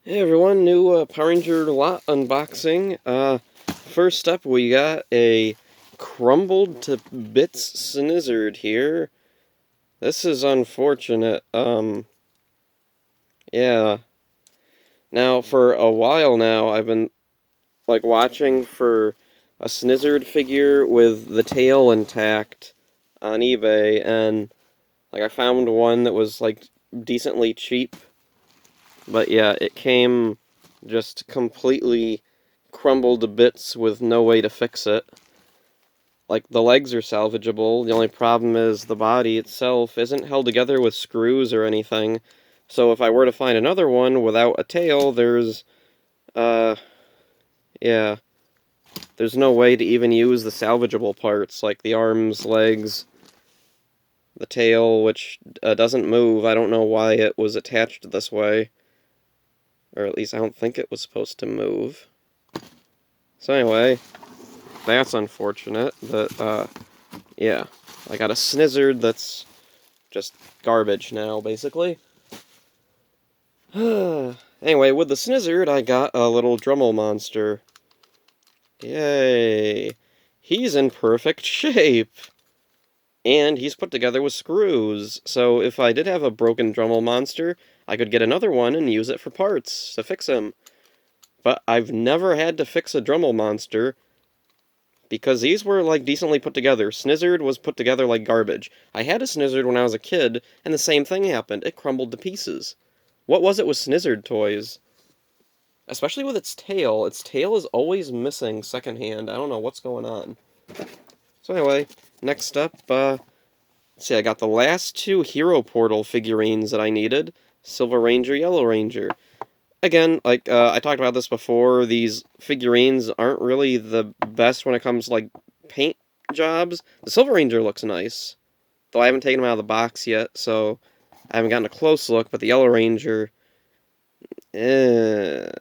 Hey everyone, new Power Ranger lot unboxing. First up we got a crumbled to bits Snizzard here. This is unfortunate. Yeah. Now for a while now I've been watching for a Snizzard figure with the tail intact on eBay, and I found one that was decently cheap. But yeah, it came just completely crumbled to bits with no way to fix it. The legs are salvageable, the only problem is the body itself isn't held together with screws or anything. So if I were to find another one without a tail, yeah, there's no way to even use the salvageable parts, like the arms, legs, the tail, which doesn't move. I don't know why it was attached this way. Or at least I don't think it was supposed to move. So anyway, that's unfortunate, but, yeah. I got a Snizzard that's just garbage now, basically. Anyway, with the Snizzard, I got a little Dremel Monster. Yay! He's in perfect shape! And he's put together with screws, so if I did have a broken Dremel Monster, I could get another one and use it for parts to fix him. But I've never had to fix a Dremel Monster, because these were, decently put together. Snizzard was put together like garbage. I had a Snizzard when I was a kid, and the same thing happened. It crumbled to pieces. What was it with Snizzard toys? Especially with its tail. Its tail is always missing secondhand. I don't know what's going on. So anyway, next up, let's see, I got the last two Hero Portal figurines that I needed. Silver Ranger, Yellow Ranger. Again, I talked about this before, these figurines aren't really the best when it comes to, paint jobs. The Silver Ranger looks nice, though I haven't taken him out of the box yet, so I haven't gotten a close look, but the Yellow Ranger, man,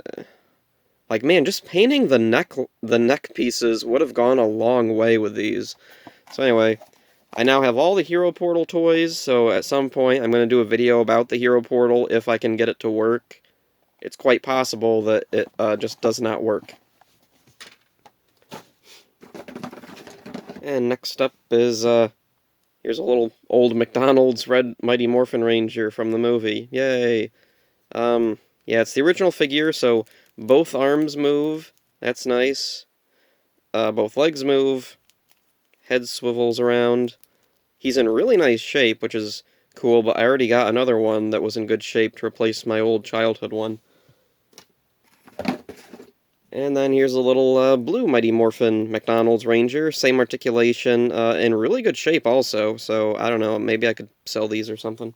just painting the neck pieces would have gone a long way with these. So anyway, I now have all the Hero Portal toys, so at some point I'm going to do a video about the Hero Portal if I can get it to work. It's quite possible that it just does not work. And next up is, here's a little old McDonald's Red Mighty Morphin Ranger from the movie. Yay! Yeah, it's the original figure, so both arms move. That's nice. Both legs move. Head swivels around. He's in really nice shape, which is cool, but I already got another one that was in good shape to replace my old childhood one. And then here's a little blue Mighty Morphin McDonald's Ranger. Same articulation, in really good shape also, so I don't know, maybe I could sell these or something.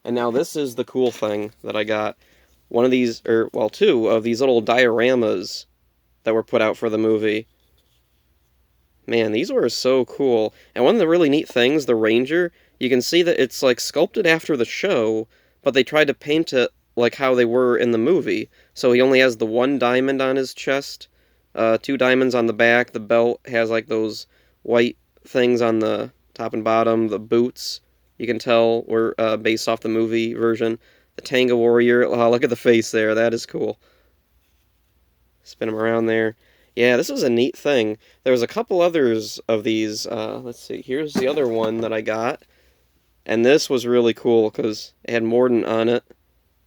And now this is the cool thing that I got. One of these, two of these little dioramas that were put out for the movie. Man, these were so cool. And one of the really neat things, the Ranger, you can see that it's sculpted after the show, but they tried to paint it like how they were in the movie. So he only has the one diamond on his chest, 2 diamonds on the back, the belt has those white things on the top and bottom, the boots, you can tell were based off the movie version. The Tanga Warrior, look at the face there, that is cool. Spin him around there. Yeah, this was a neat thing. There was a couple others of these, let's see, here's the other one that I got. And this was really cool, because it had Mordant on it.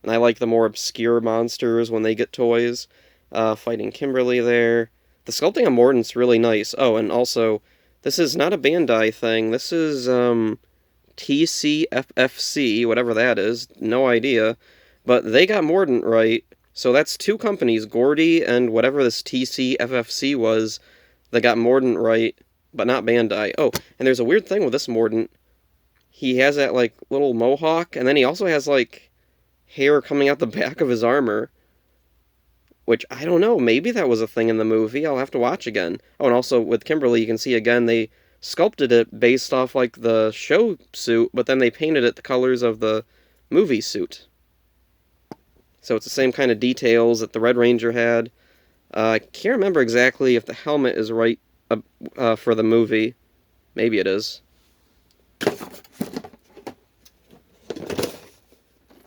And I like the more obscure monsters when they get toys. Fighting Kimberly there. The sculpting on Mordant's really nice. Oh, and also, this is not a Bandai thing. This is, TCFFC, whatever that is. No idea. But they got Mordant right. So that's 2 companies, Gordy and whatever this TCFFC was, that got Mordant right, but not Bandai. Oh, and there's a weird thing with this Mordant. He has that, little mohawk, and then he also has, hair coming out the back of his armor. Which, I don't know, maybe that was a thing in the movie. I'll have to watch again. Oh, and also with Kimberly, you can see again, they sculpted it based off, the show suit, but then they painted it the colors of the movie suit. So it's the same kind of details that the Red Ranger had. I can't remember exactly if the helmet is right for the movie. Maybe it is.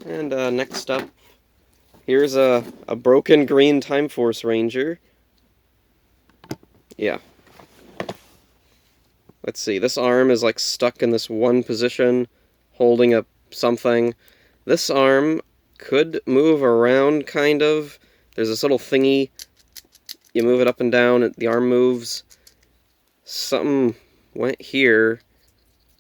And next up, Here's a broken green Time Force Ranger. Yeah. Let's see, this arm is like stuck in this one position, holding up something. This arm could move around, kind of. There's this little thingy. You move it up and down, the arm moves. Something went here.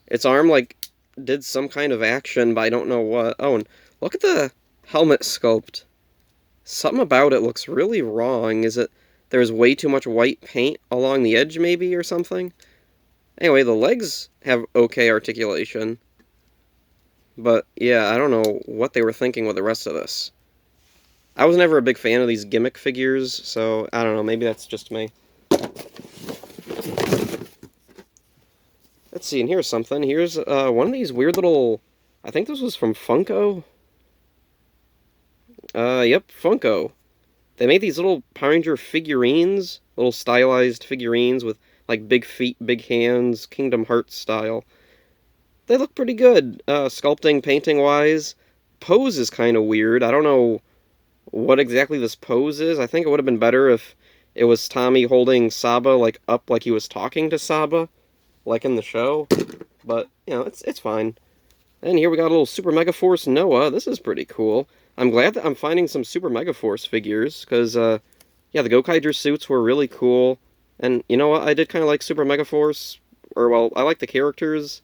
Its arm, like, did some kind of action, but I don't know what. Oh, and look at the helmet sculpt. Something about it looks really wrong. Is it there's way too much white paint along the edge, maybe, or something? Anyway, the legs have okay articulation. But, yeah, I don't know what they were thinking with the rest of this. I was never a big fan of these gimmick figures, so I don't know, maybe that's just me. Let's see, and here's something. Here's one of these weird little... I think this was from Funko. Yep, Funko. They made these little Power Ranger figurines, little stylized figurines with, like, big feet, big hands, Kingdom Hearts style. They look pretty good, sculpting, painting-wise. Pose is kind of weird. I don't know what exactly this pose is. I think it would have been better if it was Tommy holding Saba, like, up like he was talking to Saba, like in the show. But, you know, it's fine. And here we got a little Super Megaforce Noah. This is pretty cool. I'm glad that I'm finding some Super Megaforce figures, because, yeah, the Gokaiger suits were really cool. And, you know what, I did kind of like Super Megaforce, or, well, I like the characters.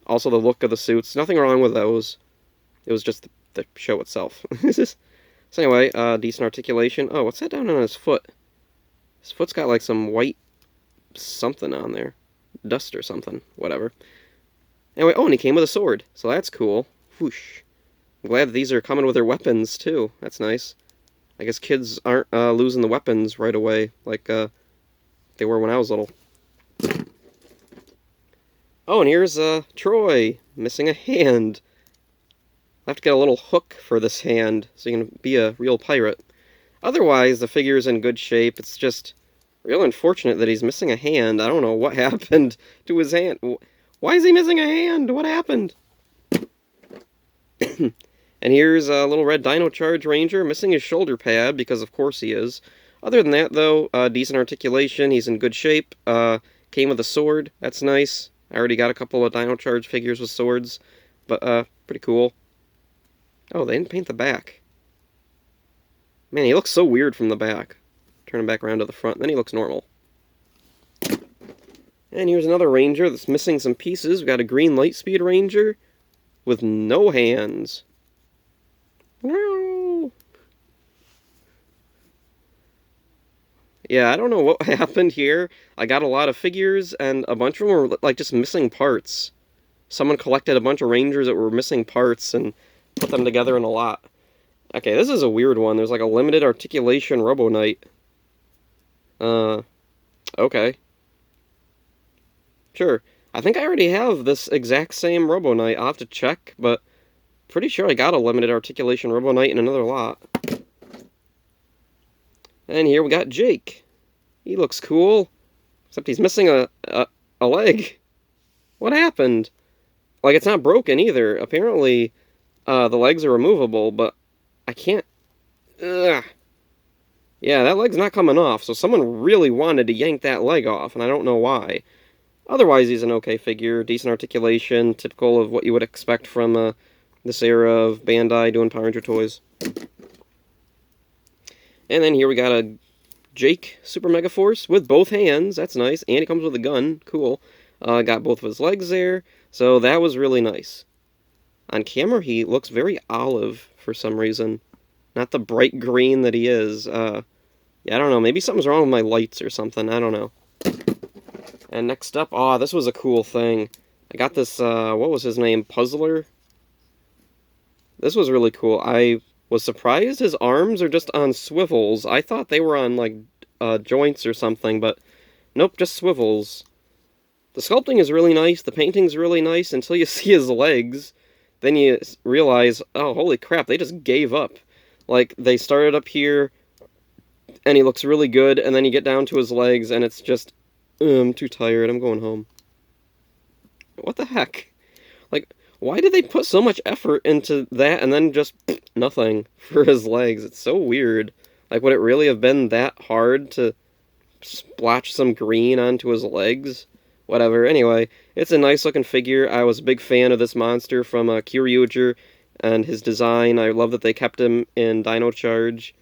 Also the look of the suits. Nothing wrong with those. It was just the show itself. So anyway, decent articulation. Oh, what's that down on his foot? His foot's got like some white something on there. Dust or something. Whatever. Anyway, oh, and he came with a sword. So that's cool. Whoosh. I'm glad that these are coming with their weapons, too. That's nice. I guess kids aren't losing the weapons right away like they were when I was little. Oh, and here's Troy, missing a hand. I'll have to get a little hook for this hand, so you can be a real pirate. Otherwise, the figure's in good shape. It's just real unfortunate that he's missing a hand. I don't know what happened to his hand. Why is he missing a hand? What happened? And here's a little red Dino Charge Ranger, missing his shoulder pad, because of course he is. Other than that, though, decent articulation. He's in good shape. Came with a sword. That's nice. I already got a couple of Dino Charge figures with swords, but pretty cool. Oh, they didn't paint the back. Man, he looks so weird from the back. Turn him back around to the front, then he looks normal. And here's another Ranger that's missing some pieces. We've got a green Lightspeed Ranger with no hands. No. Yeah, I don't know what happened here. I got a lot of figures, and a bunch of them were, like, just missing parts. Someone collected a bunch of Rangers that were missing parts and put them together in a lot. Okay, this is a weird one. There's, like, a limited articulation Robo Knight. Okay. Sure. I think I already have this exact same Robo Knight. I'll have to check, but pretty sure I got a limited articulation Robo Knight in another lot. And here we got Jake. He looks cool, except he's missing a leg. What happened? Like, it's not broken either. Apparently, the legs are removable, but I can't... Ugh. Yeah, that leg's not coming off, so someone really wanted to yank that leg off, and I don't know why. Otherwise, he's an okay figure, decent articulation, typical of what you would expect from this era of Bandai doing Power Ranger toys. And then here we got a Jake Super Megaforce with both hands. That's nice. And he comes with a gun. Cool. Got both of his legs there. So that was really nice. On camera, he looks very olive for some reason. Not the bright green that he is. Yeah, I don't know. Maybe something's wrong with my lights or something. I don't know. And next up, this was a cool thing. I got this, what was his name? Puzzler? This was really cool. I was surprised his arms are just on swivels. I thought they were on, like, joints or something, but nope, just swivels. The sculpting is really nice, the painting's really nice, until you see his legs. Then you realize, oh, holy crap, they just gave up. Like, they started up here, and he looks really good, and then you get down to his legs, and it's just, I'm too tired, I'm going home. What the heck? Like, Why did they put so much effort into that and then just nothing for his legs? It's so weird. Like, would it really have been that hard to splotch some green onto his legs? Whatever. Anyway, it's a nice looking figure. I was a big fan of this monster from Kyoryuger and his design. I love that they kept him in Dino Charge.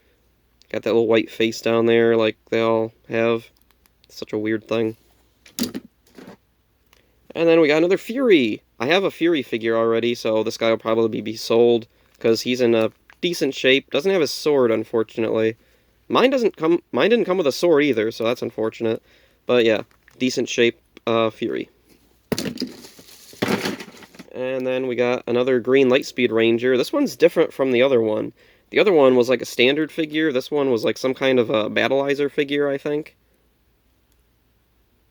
Got that little white face down there like they all have. It's such a weird thing. And then we got another Fury. I have a Fury figure already, so this guy will probably be sold because he's in a decent shape. Doesn't have his sword, unfortunately. Mine didn't come with a sword either, so that's unfortunate. But yeah, decent shape Fury. And then we got another Green Lightspeed Ranger. This one's different from the other one. The other one was like a standard figure. This one was like some kind of a Battleizer figure, I think.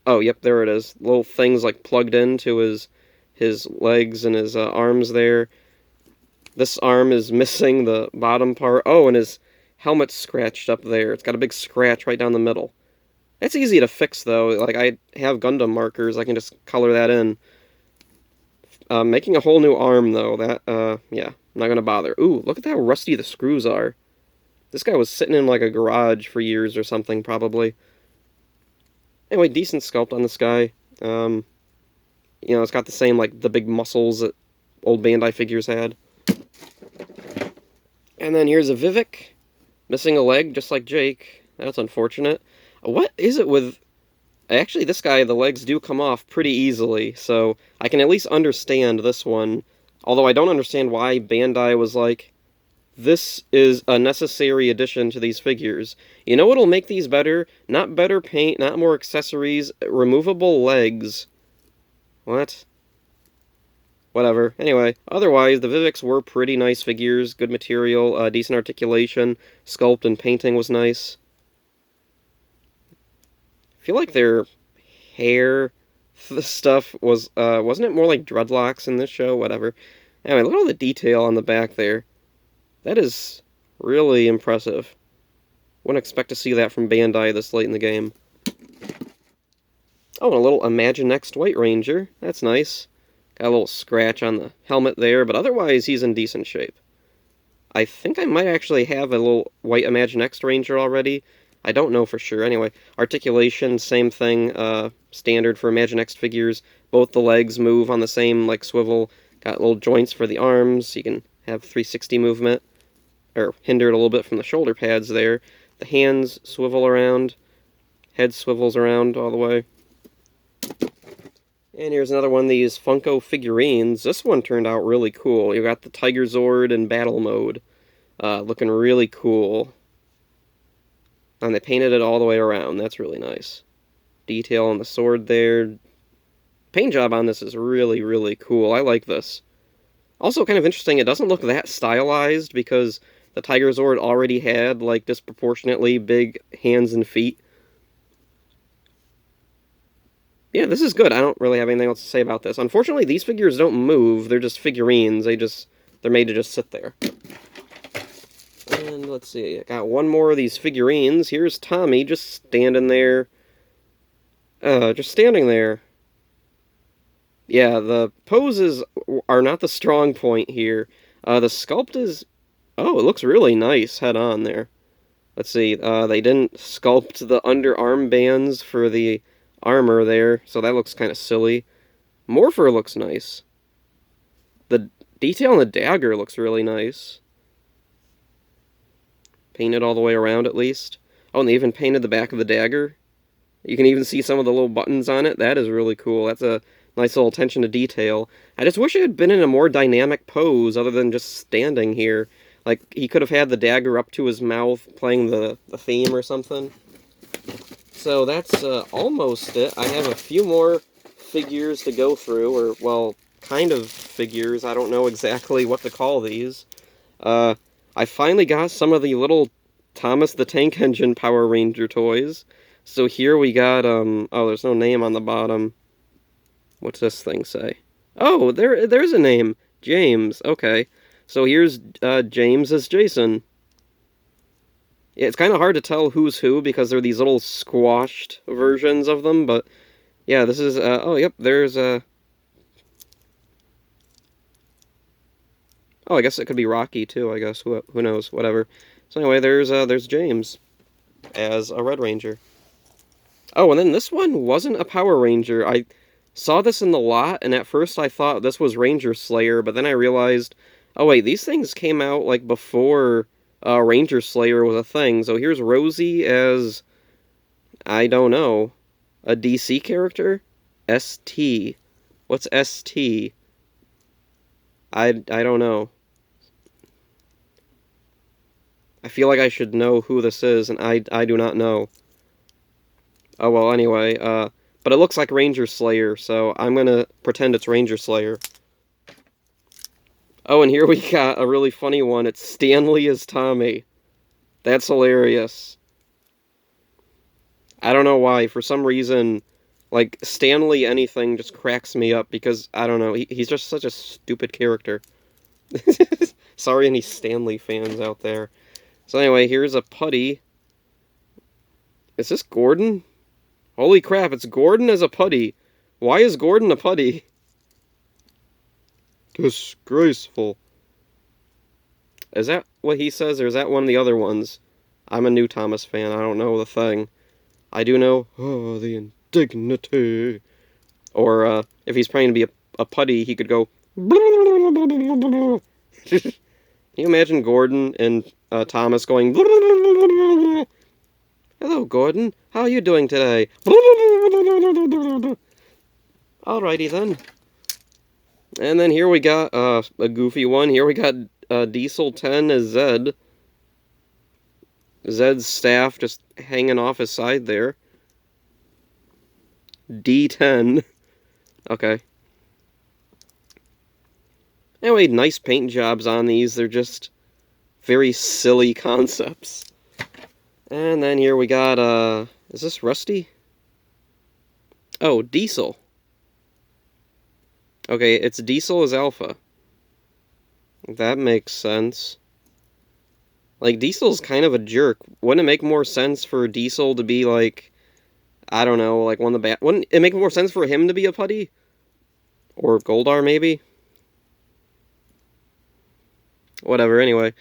Oh, yep, there it is. Little things like plugged into his legs and his arms there. This arm is missing the bottom part. Oh, and his helmet's scratched up there. It's got a big scratch right down the middle. That's easy to fix, though. Like, I have Gundam markers. I can just color that in. Making a whole new arm, though, yeah, I'm not going to bother. Ooh, look at how rusty the screws are. This guy was sitting in, like, a garage for years or something, probably. Anyway, decent sculpt on this guy. You know, it's got the same, like, the big muscles that old Bandai figures had. And then here's a Vivek. Missing a leg, just like Jake. That's unfortunate. What is it with... Actually, this guy, the legs do come off pretty easily, so I can at least understand this one. Although I don't understand why Bandai was like, this is a necessary addition to these figures. You know what'll make these better? Not better paint, not more accessories, removable legs. What? Whatever. Anyway, otherwise, the Viveks were pretty nice figures, good material, decent articulation, sculpt and painting was nice. I feel like their hair stuff was, wasn't it more like dreadlocks in this show? Whatever. Anyway, look at all the detail on the back there. That is really impressive. Wouldn't expect to see that from Bandai this late in the game. Oh, and a little Imagine Next White Ranger. That's nice. Got a little scratch on the helmet there, but otherwise he's in decent shape. I think I might actually have a little white Imagine Next Ranger already. I don't know for sure. Anyway, articulation, same thing, standard for Imagine Next figures. Both the legs move on the same, like, swivel. Got little joints for the arms. You can have 360 movement, or hindered a little bit from the shoulder pads there. The hands swivel around. Head swivels around all the way. And here's another one of these Funko figurines. This one turned out really cool. You got the Tiger Zord in battle mode. Looking really cool. And they painted it all the way around. That's really nice. Detail on the sword there. Paint job on this is really, really cool. I like this. Also kind of interesting, it doesn't look that stylized because the Tiger Zord already had, like, disproportionately big hands and feet. Yeah, this is good. I don't really have anything else to say about this. Unfortunately, these figures don't move. They're just figurines. They're made to just sit there. And let's see, I got one more of these figurines. Here's Tommy just standing there. Just standing there. Yeah, the poses are not the strong point here. The sculpt is... Oh, it looks really nice head on there. Let's see, they didn't sculpt the underarm bands for the armor there, so that looks kind of silly. Morpher looks nice. The detail on the dagger looks really nice. Painted all the way around, at least. Oh, and they even painted the back of the dagger. You can even see some of the little buttons on it. That is really cool. That's a nice little attention to detail. I just wish it had been in a more dynamic pose other than just standing here. Like, he could have had the dagger up to his mouth playing the theme or something. So that's almost it. I have a few more figures to go through, or, well, kind of figures. I don't know exactly what to call these. I finally got some of the little Thomas the Tank Engine Power Ranger toys. So here we got, oh, there's no name on the bottom. What's this thing say? Oh, there's a name. James, okay. So here's James as Jason. Yeah, it's kind of hard to tell who's who because they're these little squashed versions of them, but yeah, this is, oh, yep, there's Oh, I guess it could be Rocky, too, I guess. Who knows? Whatever. So anyway, there's James as a Red Ranger. Oh, and then this one wasn't a Power Ranger. I saw this in the lot, and at first I thought this was Ranger Slayer, but then I realized, oh wait, these things came out, like, before Ranger Slayer was a thing. So here's Rosie as, I don't know, a DC character? ST. What's ST? I don't know. I feel like I should know who this is, and I do not know. Oh, well, anyway, but it looks like Ranger Slayer, so I'm gonna pretend it's Ranger Slayer. Oh, and here we got a really funny one. It's Stanley as Tommy. That's hilarious. I don't know why. For some reason, like, Stanley anything just cracks me up, because, I don't know, he's just such a stupid character. Sorry any Stanley fans out there. So anyway, here's a putty. Is this Gordon? Holy crap, it's Gordon as a putty. Why is Gordon a putty? Disgraceful. Is that what he says, or is that one of the other ones? I'm a new Thomas fan, I don't know the thing. I do know, oh, the indignity. Or, if he's trying to be a putty, he could go... Can you imagine Gordon and Thomas going... Hello, Gordon. How are you doing today? Alrighty, then. And then here we got a goofy one. Here we got Diesel 10 as Zed. Zed's staff just hanging off his side there. D10. Okay. Anyway, nice paint jobs on these. They're just very silly concepts. And then here we got, is this Rusty? Oh, Diesel. Okay, it's Diesel as Alpha. That makes sense. Like, Diesel's kind of a jerk. Wouldn't it make more sense for Diesel to be, like, I don't know, like one of the bad... Wouldn't it make more sense for him to be a putty? Or Goldar, maybe? Whatever, anyway.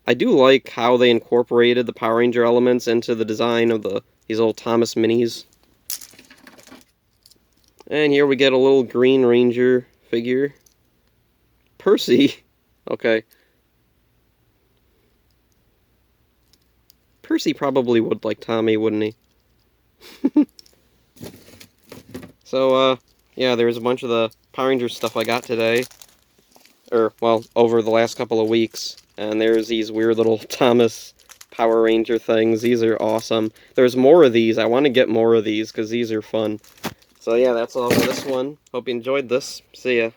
I do like how they incorporated the Power Ranger elements into the design of these little Thomas minis. And here we get a little Green Ranger figure. Percy. Okay. Percy probably would like Tommy, wouldn't he? So, yeah, there's a bunch of the Power Ranger stuff I got today. Or, well, over the last couple of weeks. And there's these weird little Thomas Power Ranger things. These are awesome. There's more of these. I want to get more of these, because these are fun. So yeah, that's all for this one. Hope you enjoyed this. See ya.